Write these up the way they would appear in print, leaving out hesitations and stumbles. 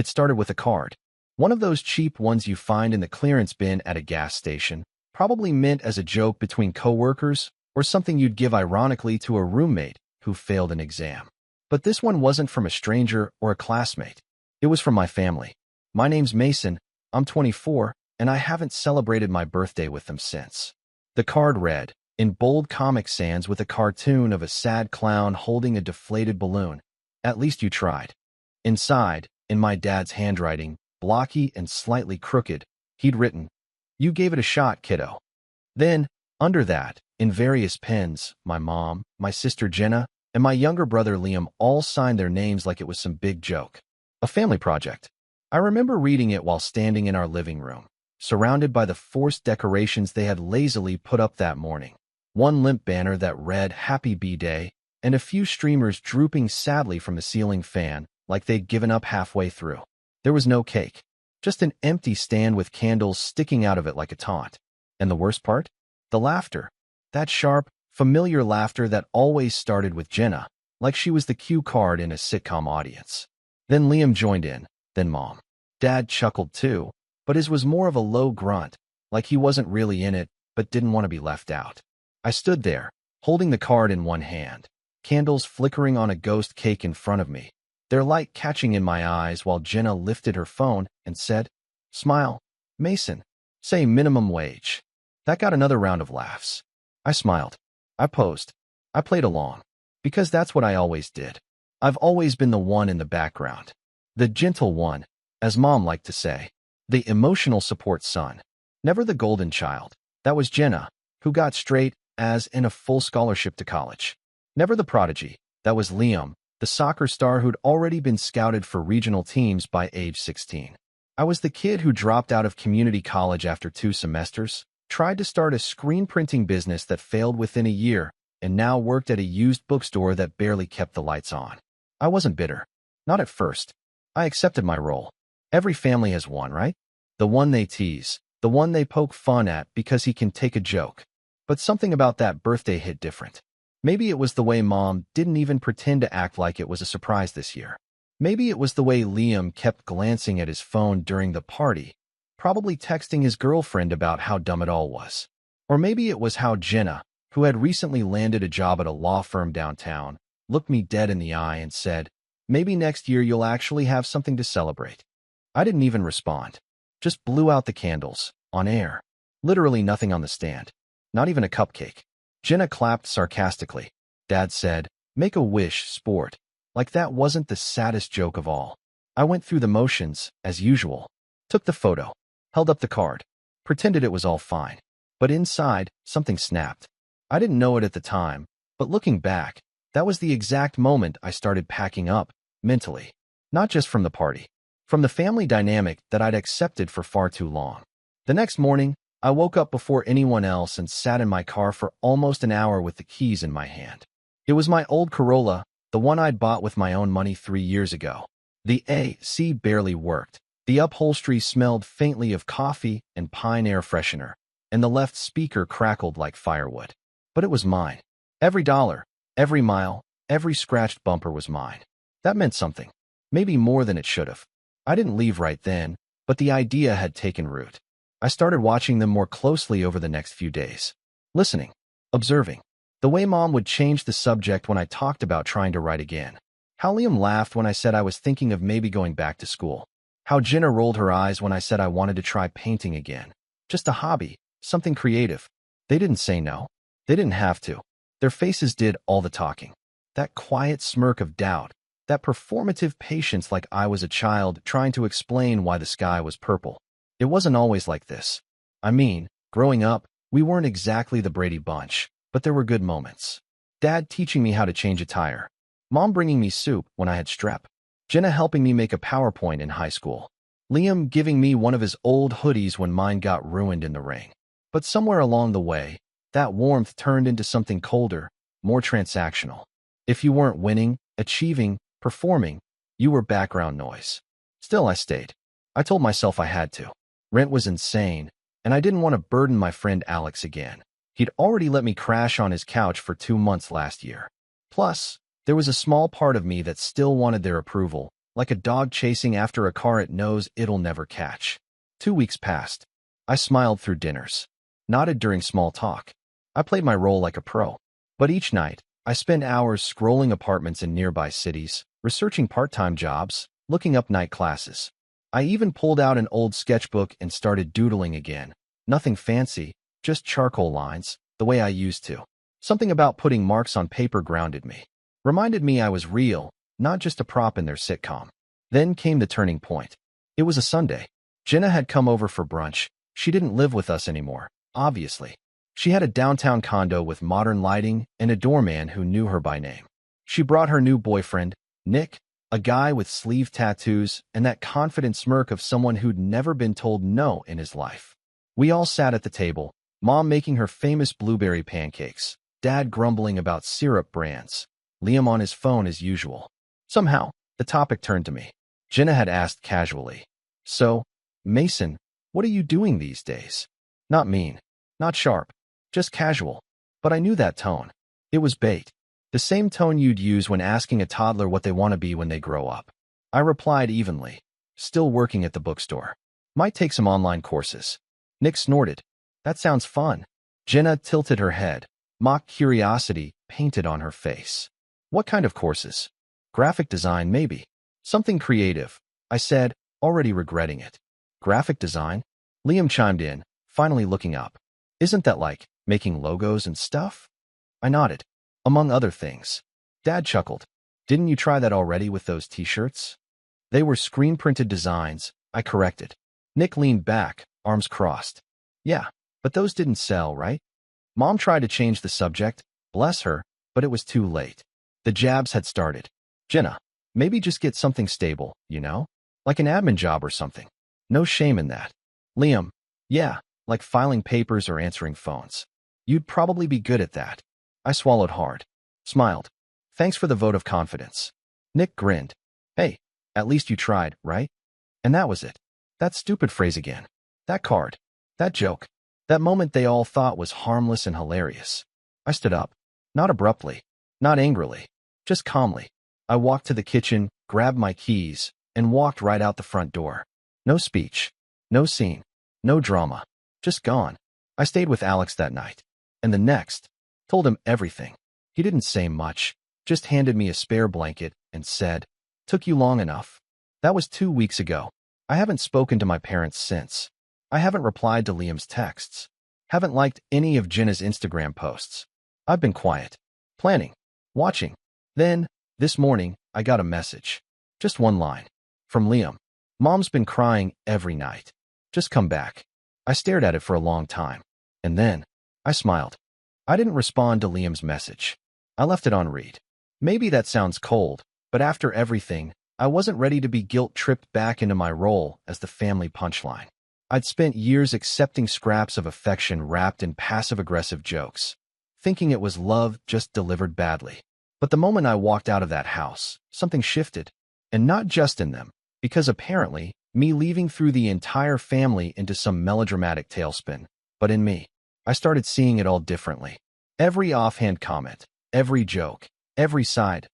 It started with a card. One of those cheap ones you find in the clearance bin at a gas station, probably meant as a joke between coworkers or something you'd give ironically to a roommate who failed an exam. But this one wasn't from a stranger or a classmate. It was from my family. My name's Mason, I'm 24, and I haven't celebrated my birthday with them since. The card read, in bold Comic Sans with a cartoon of a sad clown holding a deflated balloon, "At least you tried." Inside, in my dad's handwriting, blocky and slightly crooked, he'd written, "You gave it a shot, kiddo." Then, under that, in various pens, my mom, my sister Jenna, and my younger brother Liam all signed their names like it was some big joke. A family project. I remember reading it while standing in our living room, surrounded by the forced decorations they had lazily put up that morning. One limp banner that read Happy B-Day, and a few streamers drooping sadly from the ceiling fan like they'd given up halfway through. There was no cake, just an empty stand with candles sticking out of it like a taunt. And the worst part? The laughter. That sharp, familiar laughter that always started with Jenna, like she was the cue card in a sitcom audience. Then Liam joined in, then Mom. Dad chuckled too, but his was more of a low grunt, like he wasn't really in it, but didn't want to be left out. I stood there, holding the card in one hand, candles flickering on a ghost cake in front of me, their light catching in my eyes while Jenna lifted her phone and said, "Smile, Mason, say minimum wage." That got another round of laughs. I smiled. I posed. I played along. Because that's what I always did. I've always been the one in the background. The gentle one, as Mom liked to say. The emotional support son. Never the golden child. That was Jenna, who got straight A's and a full scholarship to college. Never the prodigy. That was Liam, the soccer star who'd already been scouted for regional teams by age 16. I was the kid who dropped out of community college after 2 semesters, tried to start a screen printing business that failed within a year, and now worked at a used bookstore that barely kept the lights on. I wasn't bitter. Not at first. I accepted my role. Every family has one, right? The one they tease, the one they poke fun at because he can take a joke. But something about that birthday hit different. Maybe it was the way Mom didn't even pretend to act like it was a surprise this year. Maybe it was the way Liam kept glancing at his phone during the party, probably texting his girlfriend about how dumb it all was. Or maybe it was how Jenna, who had recently landed a job at a law firm downtown, looked me dead in the eye and said, "Maybe next year you'll actually have something to celebrate." I didn't even respond. Just blew out the candles, on air. Literally nothing on the stand. Not even a cupcake. Jenna clapped sarcastically. Dad said, "Make a wish, sport." Like that wasn't the saddest joke of all. I went through the motions, as usual. Took the photo. Held up the card. Pretended it was all fine. But inside, something snapped. I didn't know it at the time, but looking back, that was the exact moment I started packing up, mentally. Not just from the party. From the family dynamic that I'd accepted for far too long. The next morning, I woke up before anyone else and sat in my car for almost an hour with the keys in my hand. It was my old Corolla, the one I'd bought with my own money 3 years ago. The AC barely worked. The upholstery smelled faintly of coffee and pine air freshener, and the left speaker crackled like firewood. But it was mine. Every dollar, every mile, every scratched bumper was mine. That meant something. Maybe more than it should have. I didn't leave right then, but the idea had taken root. I started watching them more closely over the next few days. Listening. Observing. The way Mom would change the subject when I talked about trying to write again. How Liam laughed when I said I was thinking of maybe going back to school. How Jenna rolled her eyes when I said I wanted to try painting again. Just a hobby, something creative. They didn't say no. They didn't have to. Their faces did all the talking. That quiet smirk of doubt. That performative patience like I was a child trying to explain why the sky was purple. It wasn't always like this. I mean, growing up, we weren't exactly the Brady Bunch, but there were good moments. Dad teaching me how to change a tire. Mom bringing me soup when I had strep. Jenna helping me make a PowerPoint in high school. Liam giving me one of his old hoodies when mine got ruined in the rain. But somewhere along the way, that warmth turned into something colder, more transactional. If you weren't winning, achieving, performing, you were background noise. Still, I stayed. I told myself I had to. Rent was insane, and I didn't want to burden my friend Alex again. He'd already let me crash on his couch for 2 months last year. Plus, there was a small part of me that still wanted their approval, like a dog chasing after a car it knows it'll never catch. 2 weeks passed. I smiled through dinners, nodded during small talk. I played my role like a pro. But each night, I spent hours scrolling apartments in nearby cities, researching part-time jobs, looking up night classes. I even pulled out an old sketchbook and started doodling again. Nothing fancy, just charcoal lines, the way I used to. Something about putting marks on paper grounded me. Reminded me I was real, not just a prop in their sitcom. Then came the turning point. It was a Sunday. Jenna had come over for brunch. She didn't live with us anymore, obviously. She had a downtown condo with modern lighting and a doorman who knew her by name. She brought her new boyfriend, Nick, a guy with sleeve tattoos and that confident smirk of someone who'd never been told no in his life. We all sat at the table, Mom making her famous blueberry pancakes, Dad grumbling about syrup brands, Liam on his phone as usual. Somehow, the topic turned to me. Jenna had asked casually, "So, Mason, what are you doing these days?" Not mean, not sharp, just casual. But I knew that tone. It was bait. The same tone you'd use when asking a toddler what they want to be when they grow up. I replied evenly, "Still working at the bookstore. Might take some online courses." Nick snorted. "That sounds fun." Jenna tilted her head, mock curiosity painted on her face. "What kind of courses?" "Graphic design, maybe. Something creative," I said, already regretting it. "Graphic design?" Liam chimed in, finally looking up. "Isn't that like making logos and stuff?" I nodded. "Among other things." Dad chuckled. "Didn't you try that already with those t-shirts?" "They were screen-printed designs," I corrected. Nick leaned back, arms crossed. "Yeah, but those didn't sell, right?" Mom tried to change the subject, bless her, but it was too late. The jabs had started. "Jenna, maybe just get something stable, you know? Like an admin job or something. No shame in that." Liam, "Yeah, like filing papers or answering phones. You'd probably be good at that." I swallowed hard, smiled. "Thanks for the vote of confidence." Nick grinned. "Hey, at least you tried, right?" And that was it. That stupid phrase again. That card. That joke. That moment they all thought was harmless and hilarious. I stood up. Not abruptly. Not angrily. Just calmly. I walked to the kitchen, grabbed my keys, and walked right out the front door. No speech. No scene. No drama. Just gone. I stayed with Alex that night. And the next. Told him everything. He didn't say much. Just handed me a spare blanket and said, "Took you long enough." That was 2 weeks ago. I haven't spoken to my parents since. I haven't replied to Liam's texts. Haven't liked any of Jenna's Instagram posts. I've been quiet. Planning. Watching. Then, this morning, I got a message. Just one line. From Liam. "Mom's been crying every night. Just come back." I stared at it for a long time. And then, I smiled. I didn't respond to Liam's message. I left it on read. Maybe that sounds cold, but after everything, I wasn't ready to be guilt-tripped back into my role as the family punchline. I'd spent years accepting scraps of affection wrapped in passive-aggressive jokes, thinking it was love just delivered badly. But the moment I walked out of that house, something shifted. And not just in them, because apparently, me leaving threw the entire family into some melodramatic tailspin, but in me. I started seeing it all differently. Every offhand comment, every joke, every side,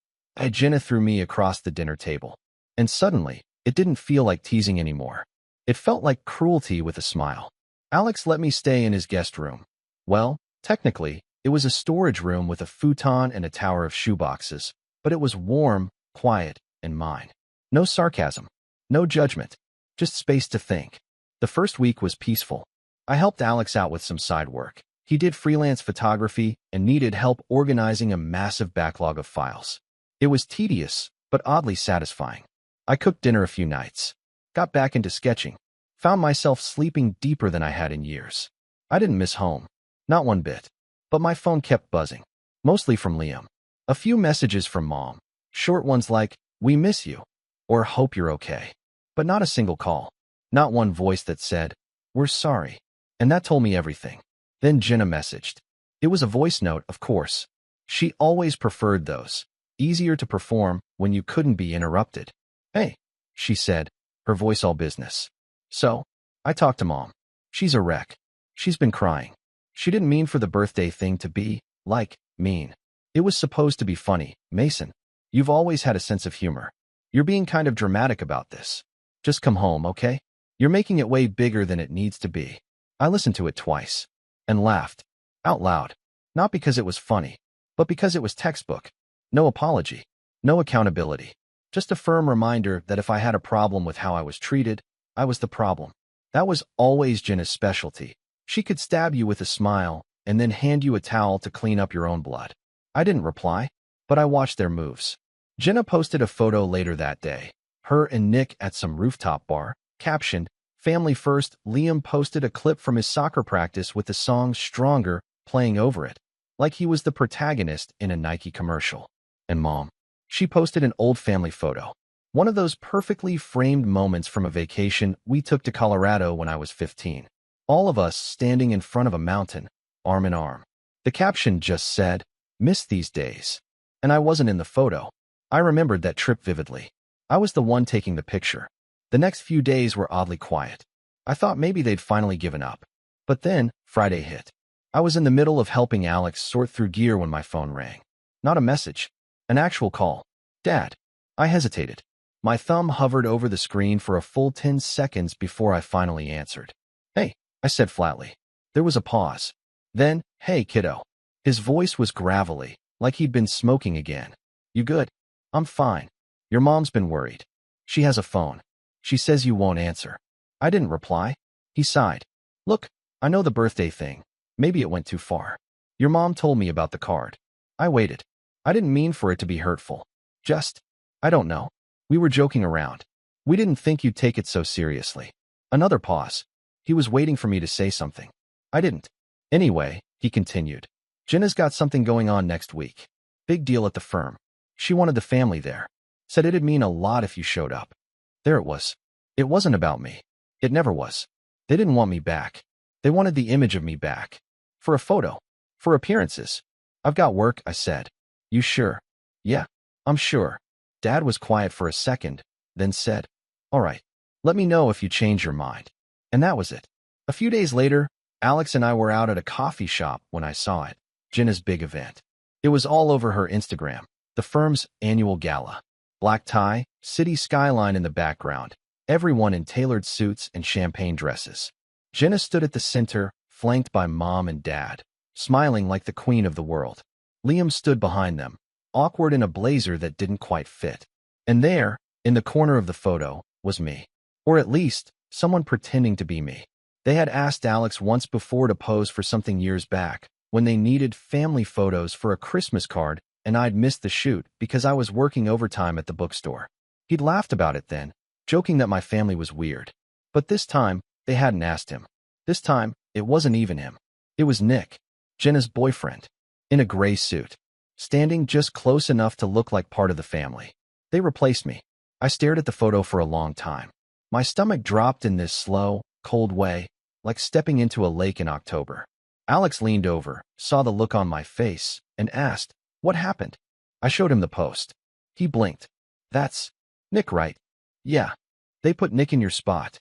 Jenna threw me across the dinner table. And suddenly, it didn't feel like teasing anymore. It felt like cruelty with a smile. Alex let me stay in his guest room. Well, technically, it was a storage room with a futon and a tower of shoeboxes, but it was warm, quiet, and mine. No sarcasm. No judgment. Just space to think. The first week was peaceful. I helped Alex out with some side work. He did freelance photography and needed help organizing a massive backlog of files. It was tedious, but oddly satisfying. I cooked dinner a few nights. Got back into sketching. Found myself sleeping deeper than I had in years. I didn't miss home. Not one bit. But my phone kept buzzing. Mostly from Liam. A few messages from Mom. Short ones like, "We miss you," or "Hope you're okay." But not a single call. Not one voice that said, "We're sorry." And that told me everything. Then Jenna messaged. It was a voice note, of course. She always preferred those. Easier to perform when you couldn't be interrupted. "Hey," she said, her voice all business. "So, I talked to Mom. She's a wreck. She's been crying. She didn't mean for the birthday thing to be, like, mean. It was supposed to be funny. Mason, you've always had a sense of humor. You're being kind of dramatic about this. Just come home, okay? You're making it way bigger than it needs to be. I listened to it twice and laughed out loud, not because it was funny, but because it was textbook. No apology, no accountability, just a firm reminder that if I had a problem with how I was treated, I was the problem. That was always Jenna's specialty. She could stab you with a smile and then hand you a towel to clean up your own blood. I didn't reply, but I watched their moves. Jenna posted a photo later that day, her and Nick at some rooftop bar, captioned, "Family first." Liam posted a clip from his soccer practice with the song Stronger playing over it, like he was the protagonist in a Nike commercial. And Mom, she posted an old family photo, one of those perfectly framed moments from a vacation we took to Colorado when I was 15. All of us standing in front of a mountain, arm in arm. The caption just said, "Miss these days." And I wasn't in the photo. I remembered that trip vividly. I was the one taking the picture. The next few days were oddly quiet. I thought maybe they'd finally given up. But then, Friday hit. I was in the middle of helping Alex sort through gear when my phone rang. Not a message. An actual call. "Dad." I hesitated. My thumb hovered over the screen for a full 10 seconds before I finally answered. "Hey," I said flatly. There was a pause. Then, "Hey, kiddo." His voice was gravelly, like he'd been smoking again. "You good?" "I'm fine. Your mom's been worried. She has a phone. She says you won't answer." I didn't reply. He sighed. "Look, I know the birthday thing. Maybe it went too far. Your mom told me about the card." I waited. I didn't mean for it to be hurtful. I don't know. We were joking around. We didn't think you'd take it so seriously." Another pause. He was waiting for me to say something. I didn't. "Anyway," he continued, "Jenna's got something going on next week. Big deal at the firm. She wanted the family there. Said it'd mean a lot if you showed up." There it was. It wasn't about me. It never was. They didn't want me back. They wanted the image of me back. For a photo. For appearances. "I've got work," I said. "You sure?" "Yeah, I'm sure." Dad was quiet for a second, then said, "All right. Let me know if you change your mind." And that was it. A few days later, Alex and I were out at a coffee shop when I saw it. Jenna's big event. It was all over her Instagram. The firm's annual gala. Black tie, city skyline in the background. Everyone in tailored suits and champagne dresses. Jenna stood at the center, flanked by Mom and Dad, smiling like the queen of the world. Liam stood behind them, awkward in a blazer that didn't quite fit. And there, in the corner of the photo, was me. Or at least, someone pretending to be me. They had asked Alex once before to pose for something years back, when they needed family photos for a Christmas card, and I'd missed the shoot because I was working overtime at the bookstore. He'd laughed about it then, joking that my family was weird. But this time, they hadn't asked him. This time, it wasn't even him. It was Nick, Jenna's boyfriend, in a gray suit, standing just close enough to look like part of the family. They replaced me. I stared at the photo for a long time. My stomach dropped in this slow, cold way, like stepping into a lake in October. Alex leaned over, saw the look on my face, and asked, "What happened?" I showed him the post. He blinked. "That's Nick, right?" "Yeah. They put Nick in your spot."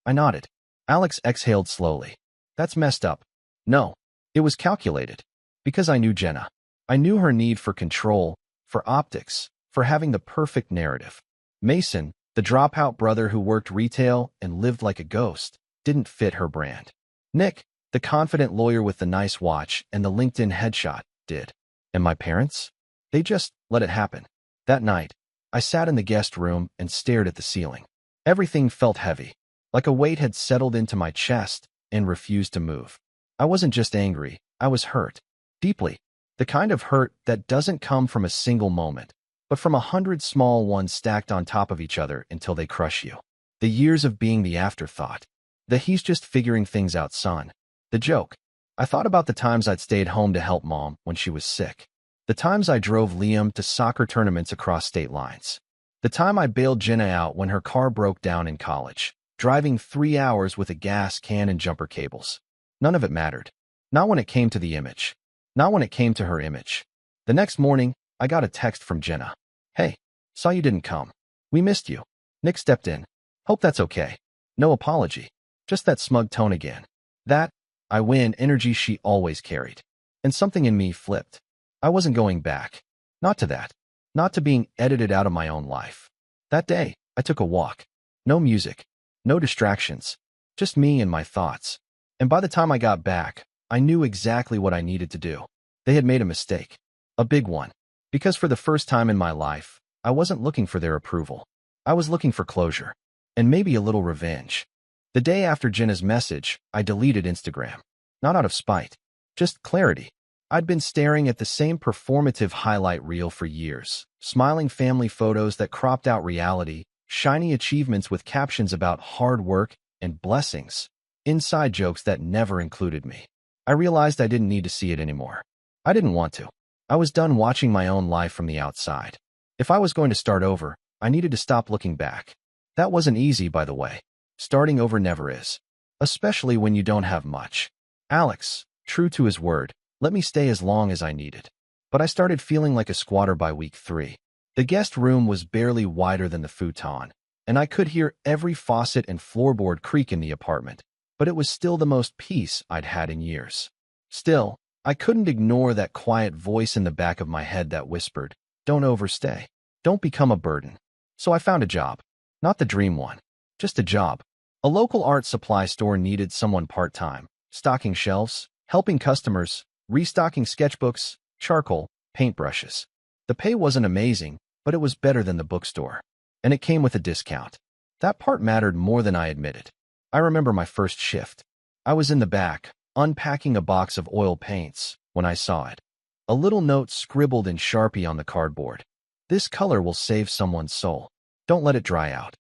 I nodded. Alex exhaled slowly. "That's messed up." "No. It was calculated. Because I knew Jenna. I knew her need for control, for optics, for having the perfect narrative. Mason, the dropout brother who worked retail and lived like a ghost, didn't fit her brand. Nick, the confident lawyer with the nice watch and the LinkedIn headshot, did. And my parents? They just let it happen. That night, I sat in the guest room and stared at the ceiling. Everything felt heavy, like a weight had settled into my chest and refused to move. I wasn't just angry, I was hurt. Deeply. The kind of hurt that doesn't come from a single moment, but from 100 small ones stacked on top of each other until they crush you. The years of being the afterthought. The "he's just figuring things out, son." The joke. I thought about the times I'd stayed home to help Mom when she was sick. The times I drove Liam to soccer tournaments across state lines. The time I bailed Jenna out when her car broke down in college, driving 3 hours with a gas can and jumper cables. None of it mattered. Not when it came to the image. Not when it came to her image. The next morning, I got a text from Jenna. "Hey, saw you didn't come. We missed you." Nick stepped in. "Hope that's okay." No apology. Just that smug tone again. That, I win energy she always carried. And something in me flipped. I wasn't going back. Not to that. Not to being edited out of my own life. That day, I took a walk. No music, no distractions, just me and my thoughts. And by the time I got back, I knew exactly what I needed to do. They had made a mistake. A big one. Because for the first time in my life, I wasn't looking for their approval. I was looking for closure. And maybe a little revenge. The day after Jenna's message, I deleted Instagram. Not out of spite. Just clarity. I'd been staring at the same performative highlight reel for years. Smiling family photos that cropped out reality, shiny achievements with captions about hard work and blessings. Inside jokes that never included me. I realized I didn't need to see it anymore. I didn't want to. I was done watching my own life from the outside. If I was going to start over, I needed to stop looking back. That wasn't easy, by the way. Starting over never is. Especially when you don't have much. Alex, true to his word, let me stay as long as I needed. But I started feeling like a squatter by week 3. The guest room was barely wider than the futon, and I could hear every faucet and floorboard creak in the apartment. But it was still the most peace I'd had in years. Still, I couldn't ignore that quiet voice in the back of my head that whispered, "Don't overstay. Don't become a burden." So I found a job. Not the dream one. Just a job. A local art supply store needed someone part-time, stocking shelves, helping customers, restocking sketchbooks, charcoal, paintbrushes. The pay wasn't amazing, but it was better than the bookstore. And it came with a discount. That part mattered more than I admitted. I remember my first shift. I was in the back, unpacking a box of oil paints, when I saw it. A little note scribbled in Sharpie on the cardboard. "This color will save someone's soul. Don't let it dry out."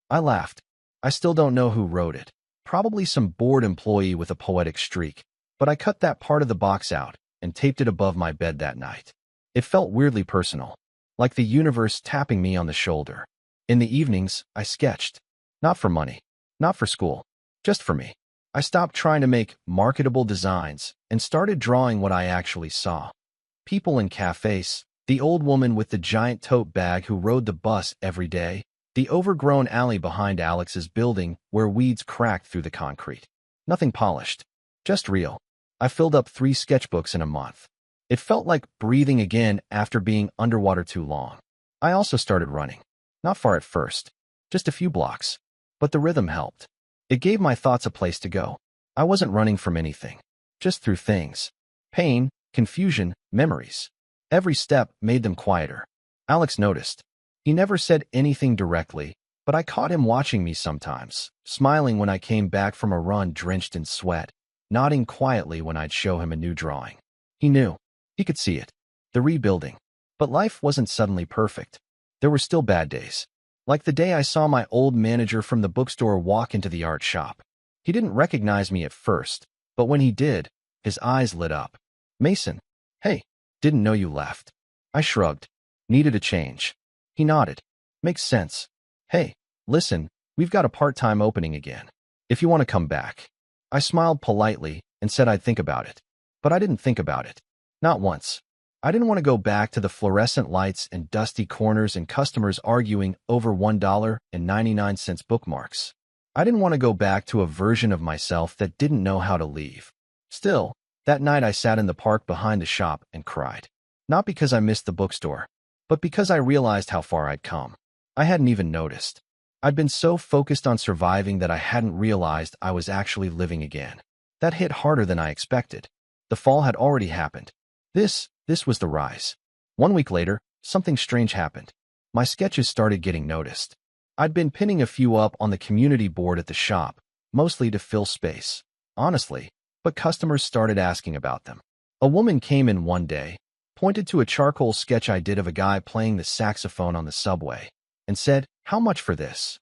I laughed. I still don't know who wrote it. Probably some bored employee with a poetic streak. But I cut that part of the box out and taped it above my bed that night. It felt weirdly personal, like the universe tapping me on the shoulder. In the evenings, I sketched. Not for money. Not for school. Just for me. I stopped trying to make marketable designs and started drawing what I actually saw. People in cafes, the old woman with the giant tote bag who rode the bus every day, the overgrown alley behind Alex's building where weeds cracked through the concrete. Nothing polished. Just real. I filled up 3 sketchbooks in a month. It felt like breathing again after being underwater too long. I also started running. Not far at first. Just a few blocks. But the rhythm helped. It gave my thoughts a place to go. I wasn't running from anything. Just through things. Pain, confusion, memories. Every step made them quieter. Alex noticed. He never said anything directly, but I caught him watching me sometimes, smiling when I came back from a run drenched in sweat, nodding quietly when I'd show him a new drawing. He knew. He could see it. The rebuilding. But life wasn't suddenly perfect. There were still bad days. Like the day I saw my old manager from the bookstore walk into the art shop. He didn't recognize me at first, but when he did, his eyes lit up. "Mason, hey, didn't know you left." I shrugged. Needed a change. He nodded. "Makes sense. Hey, listen, we've got a part-time opening again. If you want to come back." I smiled politely and said I'd think about it. But I didn't think about it. Not once. I didn't want to go back to the fluorescent lights and dusty corners and customers arguing over $1.99 bookmarks. I didn't want to go back to a version of myself that didn't know how to leave. Still, that night I sat in the park behind the shop and cried. Not because I missed the bookstore, but because I realized how far I'd come. I hadn't even noticed. I'd been so focused on surviving that I hadn't realized I was actually living again. That hit harder than I expected. The fall had already happened. This was the rise. 1 week later, something strange happened. My sketches started getting noticed. I'd been pinning a few up on the community board at the shop, mostly to fill space, honestly, but customers started asking about them. A woman came in one day, pointed to a charcoal sketch I did of a guy playing the saxophone on the subway, and said, "How much for this?"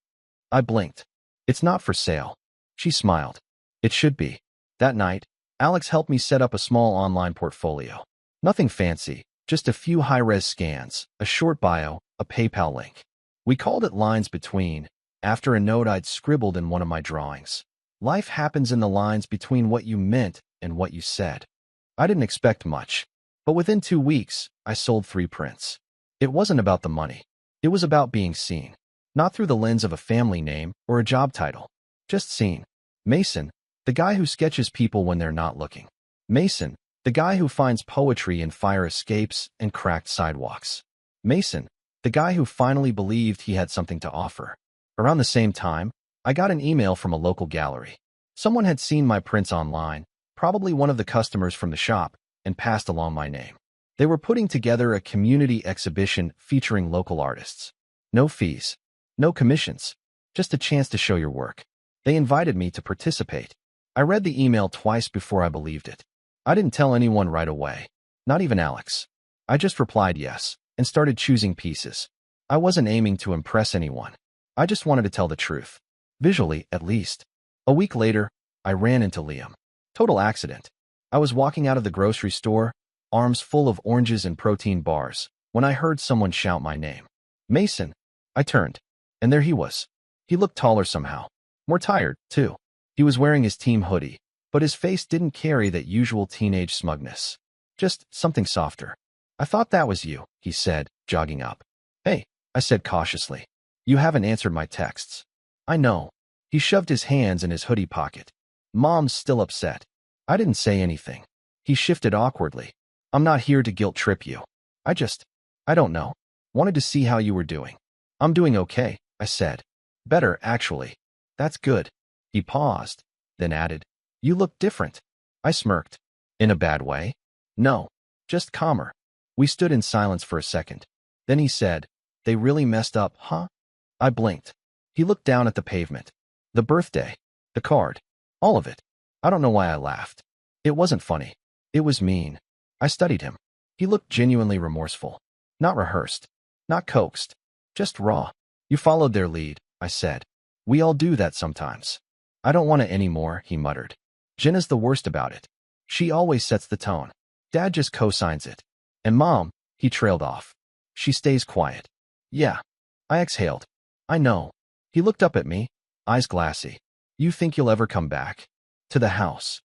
I blinked. "It's not for sale." She smiled. "It should be." That night, Alex helped me set up a small online portfolio. Nothing fancy, just a few high-res scans, a short bio, a PayPal link. We called it Lines Between, after a note I'd scribbled in one of my drawings. Life happens in the lines between what you meant and what you said. I didn't expect much, but within 2 weeks, I sold 3 prints. It wasn't about the money. It was about being seen. Not through the lens of a family name or a job title. Just seen. Mason, the guy who sketches people when they're not looking. Mason, the guy who finds poetry in fire escapes and cracked sidewalks. Mason, The guy who finally believed he had something to offer. Around the same time, I got an email from a local gallery. Someone had seen my prints online, probably one of the customers from the shop, and passed along my name. They were putting together a community exhibition featuring local artists. No fees, no commissions, just a chance to show your work. They invited me to participate. I read the email twice before I believed it. I didn't tell anyone right away, not even Alex. I just replied yes and started choosing pieces. I wasn't aiming to impress anyone. I just wanted to tell the truth. Visually, at least. A week later, I ran into Liam. Total accident. I was walking out of the grocery store, arms full of oranges and protein bars, when I heard someone shout my name. Mason. I turned, and there he was. He looked taller somehow. More tired, too. He was wearing his team hoodie, but his face didn't carry that usual teenage smugness. Just something softer. I thought that was you, he said, jogging up. Hey, I said cautiously. You haven't answered my texts. I know. He shoved his hands in his hoodie pocket. Mom's still upset. I didn't say anything. He shifted awkwardly. I'm not here to guilt trip you. I don't know. Wanted to see how you were doing. I'm doing okay, I said. Better, actually. That's good. He paused, then added, You look different. I smirked. In a bad way? No, just calmer. We stood in silence for a second. Then he said, They really messed up, huh? I blinked. He looked down at the pavement. The birthday, the card, all of it. I don't know why I laughed. It wasn't funny. It was mean. I studied him. He looked genuinely remorseful. Not rehearsed. Not coaxed. Just raw. You followed their lead, I said. We all do that sometimes. I don't want it anymore, he muttered. Jenna's the worst about it. She always sets the tone. Dad just co-signs it. And Mom, he trailed off. She stays quiet. Yeah. I exhaled. I know. He looked up at me, eyes glassy. You think you'll ever come back? To the house?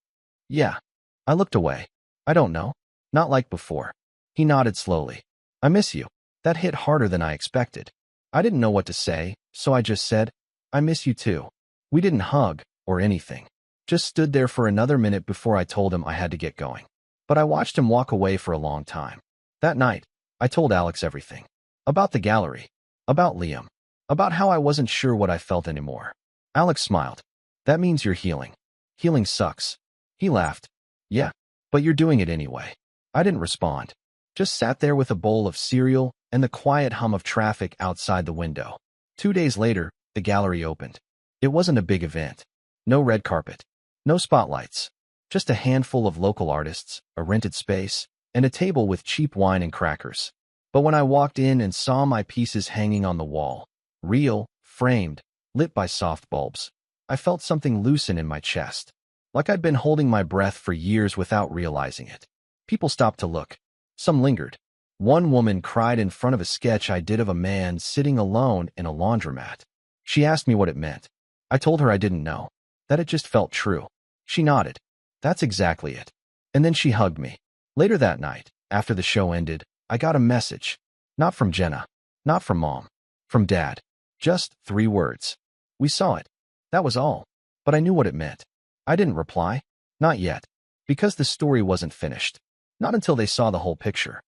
Yeah. I looked away. I don't know. Not like before. He nodded slowly. I miss you. That hit harder than I expected. I didn't know what to say, so I just said, I miss you too. We didn't hug or anything. Just stood there for another minute before I told him I had to get going. But I watched him walk away for a long time. That night, I told Alex everything. About the gallery. About Liam. About how I wasn't sure what I felt anymore. Alex smiled. That means you're healing. Healing sucks. He laughed. Yeah, but you're doing it anyway. I didn't respond. Just sat there with a bowl of cereal and the quiet hum of traffic outside the window. 2 days later, the gallery opened. It wasn't a big event. No red carpet. No spotlights. Just a handful of local artists, a rented space, and a table with cheap wine and crackers. But when I walked in and saw my pieces hanging on the wall, real, framed, lit by soft bulbs, I felt something loosen in my chest. Like I'd been holding my breath for years without realizing it. People stopped to look. Some lingered. One woman cried in front of a sketch I did of a man sitting alone in a laundromat. She asked me what it meant. I told her I didn't know, that it just felt true. She nodded. That's exactly it. And then she hugged me. Later that night, after the show ended, I got a message. Not from Jenna. Not from Mom. From Dad. Just 3 words. We saw it. That was all. But I knew what it meant. I didn't reply. Not yet. Because the story wasn't finished. Not until they saw the whole picture.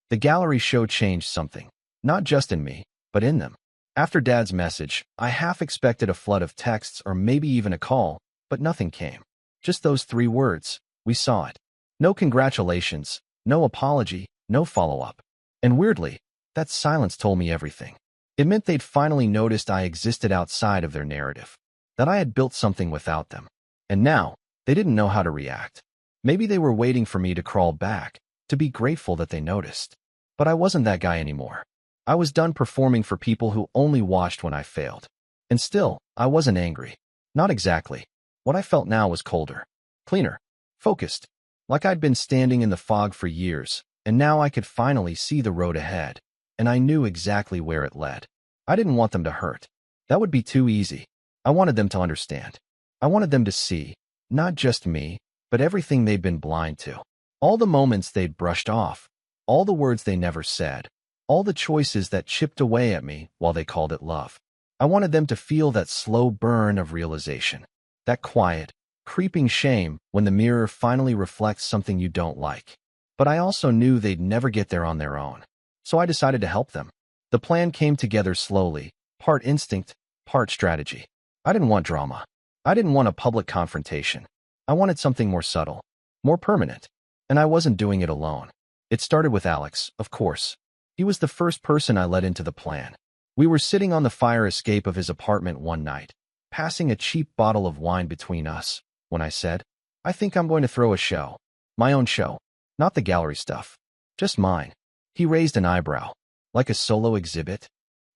The gallery show changed something. Not just in me, but in them. After Dad's message, I half expected a flood of texts or maybe even a call, but nothing came. Just those 3 words. We saw it. No congratulations, no apology, no follow-up. And weirdly, that silence told me everything. It meant they'd finally noticed I existed outside of their narrative. That I had built something without them. And now, they didn't know how to react. Maybe they were waiting for me to crawl back, to be grateful that they noticed. But I wasn't that guy anymore. I was done performing for people who only watched when I failed. And still, I wasn't angry. Not exactly. What I felt now was colder. Cleaner. Focused. Like I'd been standing in the fog for years, and now I could finally see the road ahead. And I knew exactly where it led. I didn't want them to hurt. That would be too easy. I wanted them to understand. I wanted them to see, not just me, but everything they'd been blind to. All the moments they'd brushed off. All the words they never said. All the choices that chipped away at me while they called it love. I wanted them to feel that slow burn of realization. That quiet, creeping shame when the mirror finally reflects something you don't like. But I also knew they'd never get there on their own. So I decided to help them. The plan came together slowly, part instinct, part strategy. I didn't want drama. I didn't want a public confrontation. I wanted something more subtle, more permanent. And I wasn't doing it alone. It started with Alex, of course. He was the first person I let into the plan. We were sitting on the fire escape of his apartment one night, passing a cheap bottle of wine between us, when I said, I think I'm going to throw a show. My own show. Not the gallery stuff. Just mine. He raised an eyebrow. Like a solo exhibit?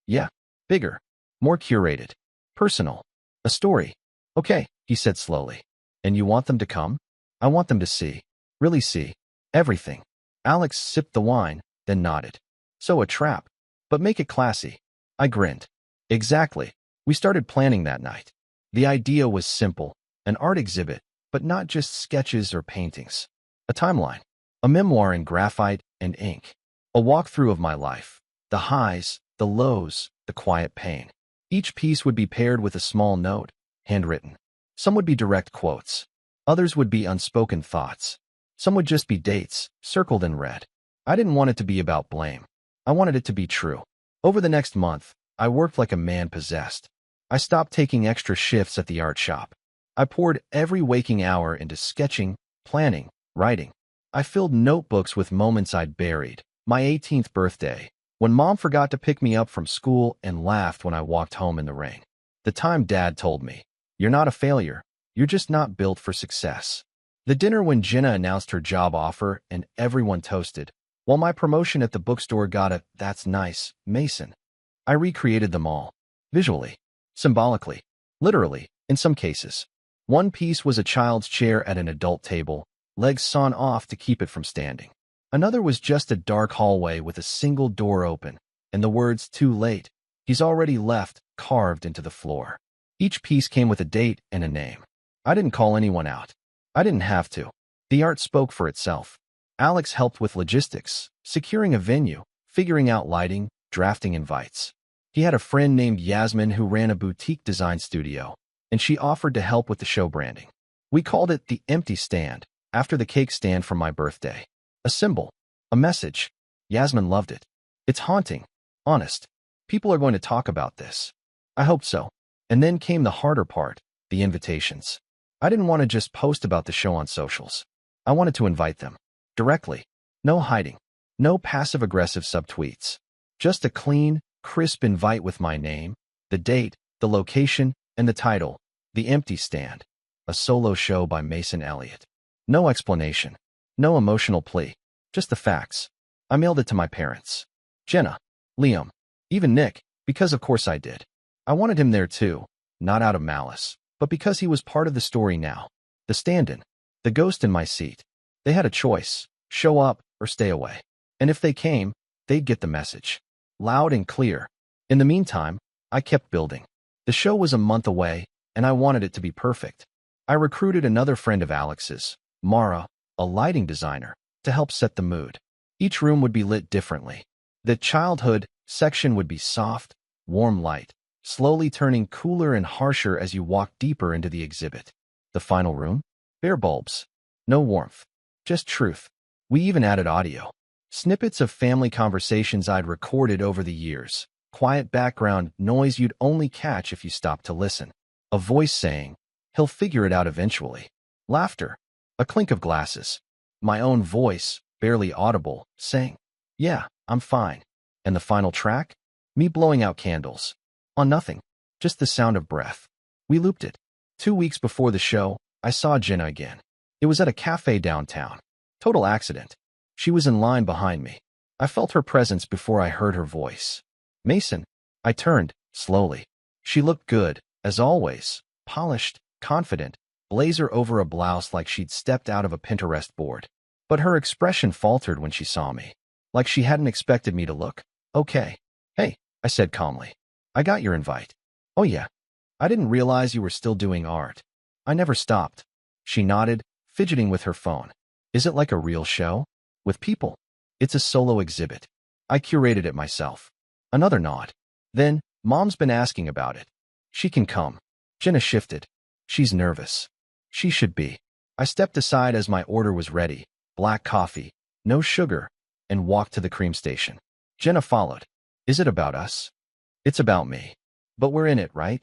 Yeah. Bigger. More curated. Personal. A story. Okay, he said slowly. And you want them to come? I want them to see. Really see. Everything. Alex sipped the wine, then nodded. So a trap. But make it classy. I grinned. Exactly. We started planning that night. The idea was simple. An art exhibit, but not just sketches or paintings. A timeline. A memoir in graphite and ink. A walkthrough of my life. The highs, the lows, the quiet pain. Each piece would be paired with a small note, handwritten. Some would be direct quotes. Others would be unspoken thoughts. Some would just be dates, circled in red. I didn't want it to be about blame. I wanted it to be true. Over the next month, I worked like a man possessed. I stopped taking extra shifts at the art shop. I poured every waking hour into sketching, planning, writing. I filled notebooks with moments I'd buried. My 18th birthday, when Mom forgot to pick me up from school and laughed when I walked home in the rain. The time Dad told me, you're not a failure, you're just not built for success. The dinner when Jenna announced her job offer and everyone toasted, while my promotion at the bookstore got a, that's nice, Mason. I recreated them all. Visually. Symbolically. Literally, in some cases. One piece was a child's chair at an adult table, legs sawn off to keep it from standing. Another was just a dark hallway with a single door open, and the words, too late, he's already left, carved into the floor. Each piece came with a date and a name. I didn't call anyone out. I didn't have to. The art spoke for itself. Alex helped with logistics, securing a venue, figuring out lighting, drafting invites. He had a friend named Yasmin who ran a boutique design studio, and she offered to help with the show branding. We called it the Empty Stand, after the cake stand from my birthday. A symbol. A message. Yasmin loved it. It's haunting. Honest. People are going to talk about this. I hope so. And then came the harder part, the invitations. I didn't want to just post about the show on socials. I wanted to invite them. Directly. No hiding. No passive-aggressive subtweets. Just a clean, crisp invite with my name, the date, the location, and the title, The Empty Stand. A solo show by Mason Elliott. No explanation. No emotional plea. Just the facts. I mailed it to my parents. Jenna. Liam. Even Nick, because of course I did. I wanted him there too, not out of malice, but because he was part of the story now. The stand-in. The ghost in my seat. They had a choice. Show up or stay away. And if they came, they'd get the message. Loud and clear. In the meantime, I kept building. The show was a month away, and I wanted it to be perfect. I recruited another friend of Alex's, Mara, a lighting designer, to help set the mood. Each room would be lit differently. The childhood section would be soft, warm light, slowly turning cooler and harsher as you walk deeper into the exhibit. The final room? Bare bulbs. No warmth. Just truth. We even added audio. Snippets of family conversations I'd recorded over the years. Quiet background noise you'd only catch if you stopped to listen. A voice saying, he'll figure it out eventually. Laughter. A clink of glasses. My own voice, barely audible, saying, yeah, I'm fine. And the final track? Me blowing out candles. On nothing. Just the sound of breath. We looped it. 2 weeks before the show, I saw Jenna again. It was at a cafe downtown. Total accident. She was in line behind me. I felt her presence before I heard her voice. Mason. I turned, slowly. She looked good, as always. Polished, confident, blazer over a blouse like she'd stepped out of a Pinterest board. But her expression faltered when she saw me. Like she hadn't expected me to look. Okay. Hey, I said calmly. I got your invite. Oh yeah. I didn't realize you were still doing art. I never stopped. She nodded, fidgeting with her phone. Is it like a real show? With people? It's a solo exhibit. I curated it myself. Another nod. Then, Mom's been asking about it. She can come. Jenna shifted. She's nervous. She should be. I stepped aside as my order was ready. Black coffee, no sugar, and walked to the cream station. Jenna followed. Is it about us? It's about me. But we're in it, right?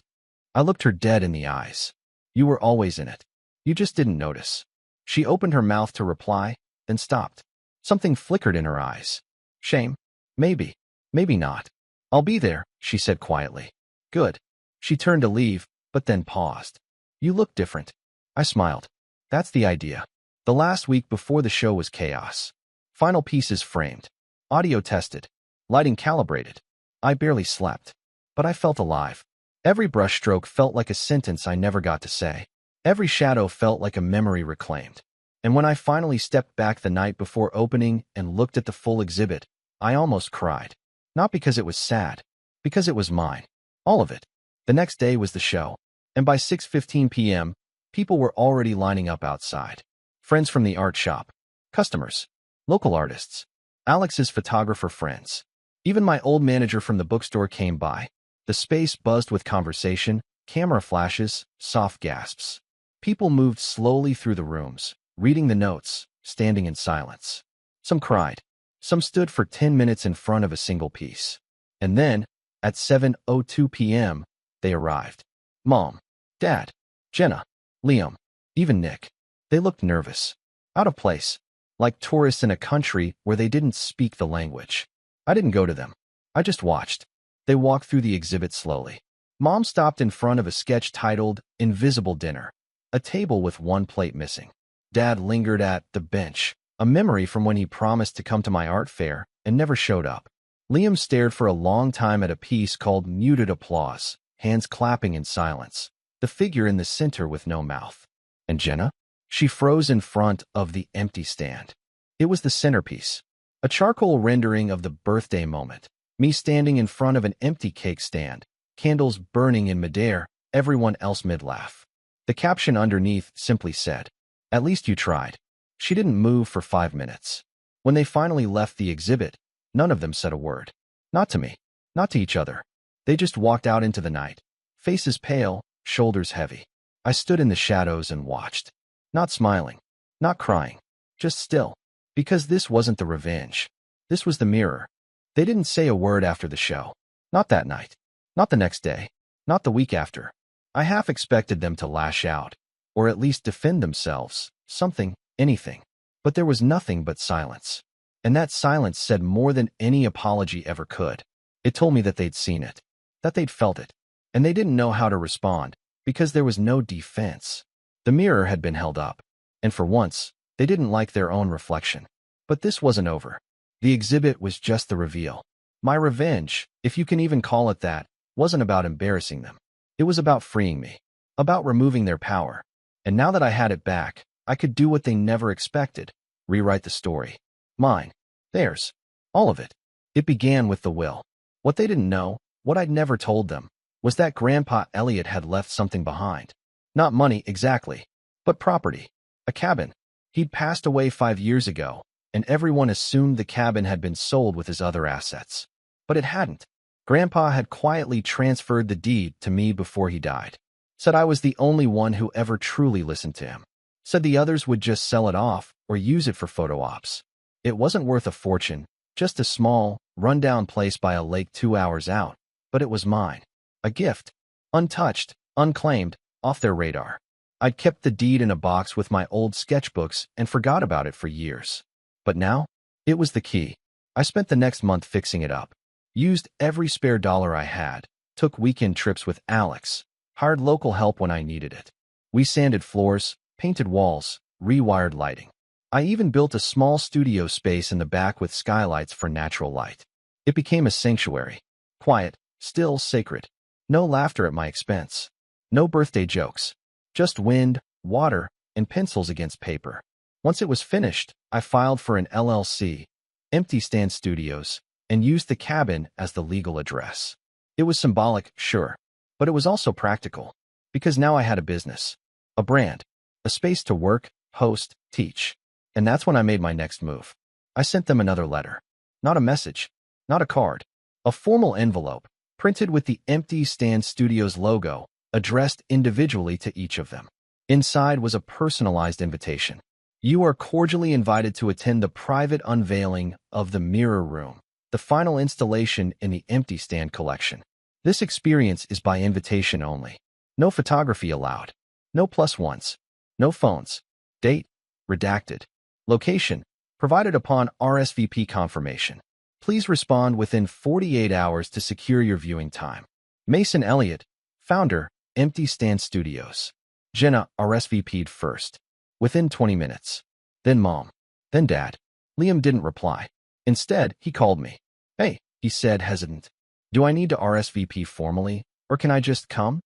I looked her dead in the eyes. You were always in it. You just didn't notice. She opened her mouth to reply, then stopped. Something flickered in her eyes. Shame? Maybe. Maybe not. I'll be there, she said quietly. Good. She turned to leave, but then paused. You look different. I smiled. That's the idea. The last week before the show was chaos. Final pieces framed. Audio tested. Lighting calibrated. I barely slept. But I felt alive. Every brushstroke felt like a sentence I never got to say. Every shadow felt like a memory reclaimed. And when I finally stepped back the night before opening and looked at the full exhibit, I almost cried. Not because it was sad, because it was mine. All of it. The next day was the show. And by 6:15 p.m., people were already lining up outside. Friends from the art shop. Customers. Local artists. Alex's photographer friends. Even my old manager from the bookstore came by. The space buzzed with conversation, camera flashes, soft gasps. People moved slowly through the rooms, reading the notes, standing in silence. Some cried. Some stood for 10 minutes in front of a single piece. And then, at 7:02 p.m., they arrived. Mom, Dad, Jenna, Liam, even Nick. They looked nervous. Out of place. Like tourists in a country where they didn't speak the language. I didn't go to them. I just watched. They walked through the exhibit slowly. Mom stopped in front of a sketch titled Invisible Dinner, a table with one plate missing. Dad lingered at the bench, a memory from when he promised to come to my art fair and never showed up. Liam stared for a long time at a piece called Muted Applause, hands clapping in silence, the figure in the center with no mouth. And Jenna? She froze in front of the empty stand. It was the centerpiece, a charcoal rendering of the birthday moment. Me standing in front of an empty cake stand, candles burning in midair, everyone else mid-laugh. The caption underneath simply said, "At least you tried." She didn't move for 5 minutes. When they finally left the exhibit, none of them said a word. Not to me, not to each other. They just walked out into the night, faces pale, shoulders heavy. I stood in the shadows and watched. Not smiling, not crying, just still. Because this wasn't the revenge. This was the mirror. They didn't say a word after the show. Not that night. Not the next day. Not the week after. I half expected them to lash out, or at least defend themselves, something, anything. But there was nothing but silence. And that silence said more than any apology ever could. It told me that they'd seen it, that they'd felt it, and they didn't know how to respond, because there was no defense. The mirror had been held up, and for once, they didn't like their own reflection. But this wasn't over. The exhibit was just the reveal. My revenge, if you can even call it that, wasn't about embarrassing them. It was about freeing me, about removing their power. And now that I had it back, I could do what they never expected, rewrite the story. Mine. Theirs. All of it. It began with the will. What they didn't know, what I'd never told them, was that Grandpa Elliot had left something behind. Not money exactly, but property. A cabin. He'd passed away 5 years ago, and everyone assumed the cabin had been sold with his other assets. But it hadn't. Grandpa had quietly transferred the deed to me before he died. Said I was the only one who ever truly listened to him. Said the others would just sell it off or use it for photo ops. It wasn't worth a fortune, just a small, run-down place by a lake 2 hours out. But it was mine. A gift. Untouched, unclaimed, off their radar. I'd kept the deed in a box with my old sketchbooks and forgot about it for years. But now, it was the key. I spent the next month fixing it up. Used every spare dollar I had. Took weekend trips with Alex. Hired local help when I needed it. We sanded floors, painted walls, rewired lighting. I even built a small studio space in the back with skylights for natural light. It became a sanctuary. Quiet, still, sacred. No laughter at my expense. No birthday jokes. Just wind, water, and pencils against paper. Once it was finished, I filed for an LLC, Empty Stand Studios, and used the cabin as the legal address. It was symbolic, sure, but it was also practical, because now I had a business, a brand, a space to work, host, teach. And that's when I made my next move. I sent them another letter. Not a message, not a card, a formal envelope, printed with the Empty Stand Studios logo, addressed individually to each of them. Inside was a personalized invitation. You are cordially invited to attend the private unveiling of the Mirror Room, the final installation in the empty stand collection. This experience is by invitation only. No photography allowed. No plus ones. No phones. Date, redacted. Location, provided upon RSVP confirmation. Please respond within 48 hours to secure your viewing time. Mason Elliott, founder, Empty Stand Studios. Jenna RSVP'd first. Within 20 minutes. Then mom. Then dad. Liam didn't reply. Instead, he called me. Hey, he said hesitant. Do I need to RSVP formally, or can I just come?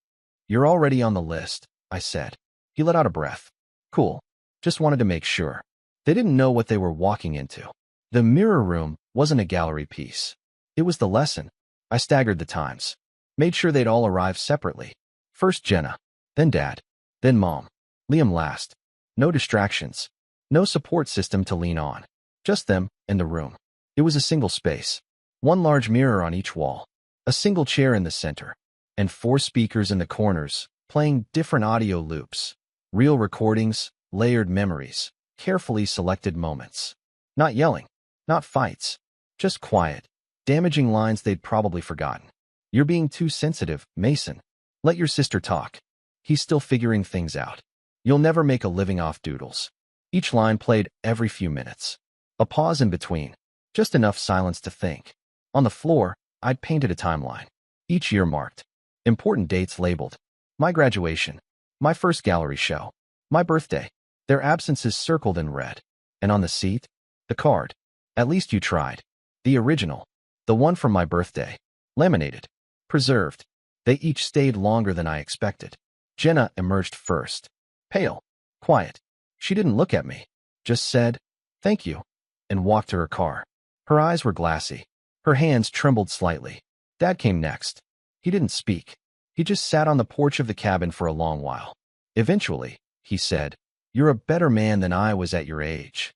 You're already on the list, I said. He let out a breath. Cool. Just wanted to make sure. They didn't know what they were walking into. The mirror room wasn't a gallery piece. It was the lesson. I staggered the times. Made sure they'd all arrive separately. First Jenna. Then dad. Then mom. Liam last. No distractions. No support system to lean on. Just them and the room. It was a single space. One large mirror on each wall. A single chair in the center. And 4 speakers in the corners, playing different audio loops. Real recordings, layered memories, carefully selected moments. Not yelling. Not fights. Just quiet. Damaging lines they'd probably forgotten. You're being too sensitive, Mason. Let your sister talk. He's still figuring things out. You'll never make a living off doodles. Each line played every few minutes. A pause in between. Just enough silence to think. On the floor, I'd painted a timeline. Each year marked. Important dates labeled. My graduation. My first gallery show. My birthday. Their absences circled in red. And on the seat, the card. At least you tried. The original. The one from my birthday. Laminated. Preserved. They each stayed longer than I expected. Jenna emerged first. Pale. Quiet. She didn't look at me. Just said, thank you, and walked to her car. Her eyes were glassy. Her hands trembled slightly. Dad came next. He didn't speak. He just sat on the porch of the cabin for a long while. Eventually, he said, you're a better man than I was at your age.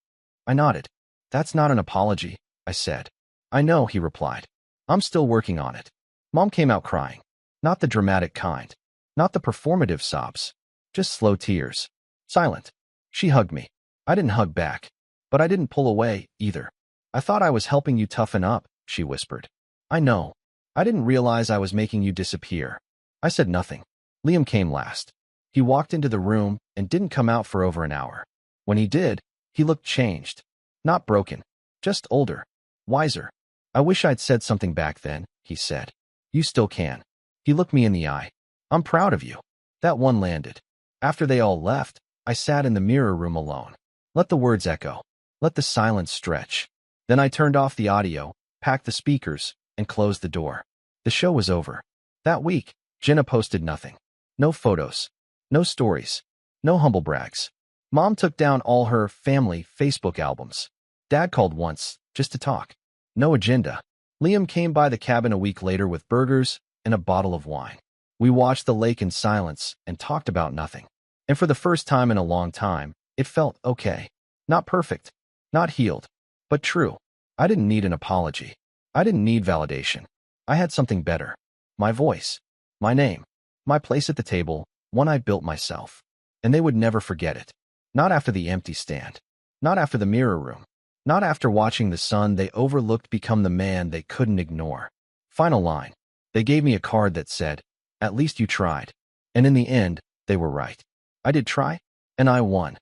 I nodded. That's not an apology, I said. I know, he replied. I'm still working on it. Mom came out crying. Not the dramatic kind. Not the performative sobs. Just slow tears. Silent. She hugged me. I didn't hug back. But I didn't pull away, either. I thought I was helping you toughen up, she whispered. I know. I didn't realize I was making you disappear. I said nothing. Liam came last. He walked into the room and didn't come out for over an hour. When he did, he looked changed. Not broken. Just older. Wiser. I wish I'd said something back then, he said. You still can. He looked me in the eye. I'm proud of you. That one landed. After they all left, I sat in the mirror room alone. Let the words echo. Let the silence stretch. Then I turned off the audio, packed the speakers, and closed the door. The show was over. That week, Jenna posted nothing. No photos. No stories. No humble brags. Mom took down all her family Facebook albums. Dad called once, just to talk. No agenda. Liam came by the cabin a week later with burgers and a bottle of wine. We watched the lake in silence and talked about nothing. And for the first time in a long time, it felt okay. Not perfect. Not healed. But true. I didn't need an apology. I didn't need validation. I had something better. My voice. My name. My place at the table, one I built myself. And they would never forget it. Not after the empty stand. Not after the mirror room. Not after watching the son they overlooked become the man they couldn't ignore. Final line. They gave me a card that said, at least you tried. And in the end, they were right. I did try, and I won.